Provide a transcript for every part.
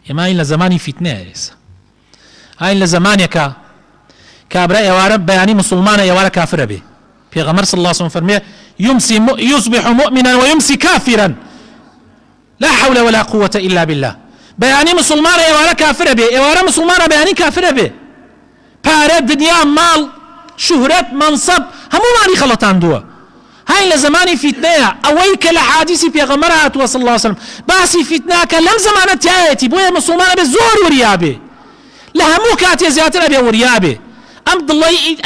ئێمە لە زمانی فیتنەیە ئێستا لە زمانێکە کابرا ئێوارە بەیانی مسلمانە ئێوارە کافرە بێ پێغەمبەر صلی الله عليه وسلم فەرمێ يصبح مؤمنا ويمسي كافرا لا حول ولا قوة إلا بالله بەیانی مسلمانە ئێوارە کافرە بێ ئێوارە مسلمانە بەیانی کافرە بێ پارە دنیا ماڵ شوهرەت منصب هەموومانی خەڵەتاندووە لە زمانی فیتنەیە ئەوەی کە لە حادیسی پێغەمبەر هاتووە صلی الله عليه وسلم باسی فیتناکە لەم زمانە تایەتی بۆیە مسلمانە بێ زۆر وریا بێ لە هەموو کاتێ زیاترە بێ وریا بێ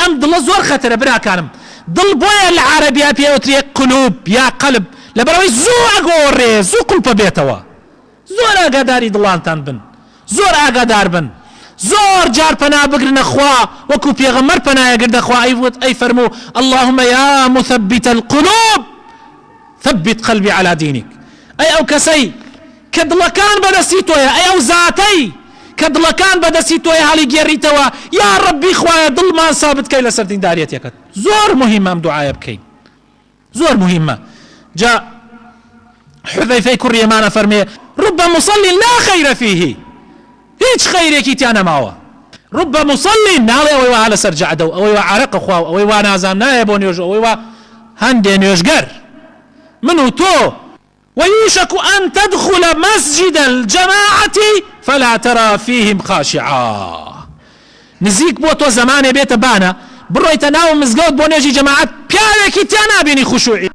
ئەم دڵە زۆر خەتەرە براکانم دڵ بۆیە لە عەرەبیا پێوترێ قلوب یا قەلب لەبەرەوەی زوو ئەگۆڕێ زوو قوڵپە بێتەوە زۆر ئاگاداری دڵانتان بن زۆر ئاگادار بن زۆر جار پەنا بگرنە خوا وەکو پێغەمبەر پەنایەگرتە خوا ئەی فەرموو اللهم يا مثبت القلوب ثبت قلبي على دينك ئەی ئەو کەسەی کە دڵەکان بەدەستی تۆیە ئەی ئەو زاتەی کە دڵەکان بەدەستی تۆیە هەڵی گێڕیتەوە یا ڕەبی خوایە دڵمان سابت کەی لەسەر دینداریەتێکت زۆر مهمە ئەم دوعایە بکەین زۆر مهمە جا حذەیفەی کوڕی ئێمانە فەرمێ رب مصل لا خير فيه هیچ خەیرێکی تیان نەماوە رب مصل ناڵێ ئەوەی وا لەسەر جەعدە و ئەوەی وا عەرەقە خوا و ئەوەی وا نازام نایە بۆ نوێژ ئەوەی وا هەندێ نوێژگەر من و تۆ ويوشك أن تدخل مسجد الجماعة فلا ترى فيهم خاشعا نزيك بو تو زمانه بيت بانا برويت ناو مزگەوت بۆ نوێژی جەماعەت پیاوێکی تیا نابینی خوشوعی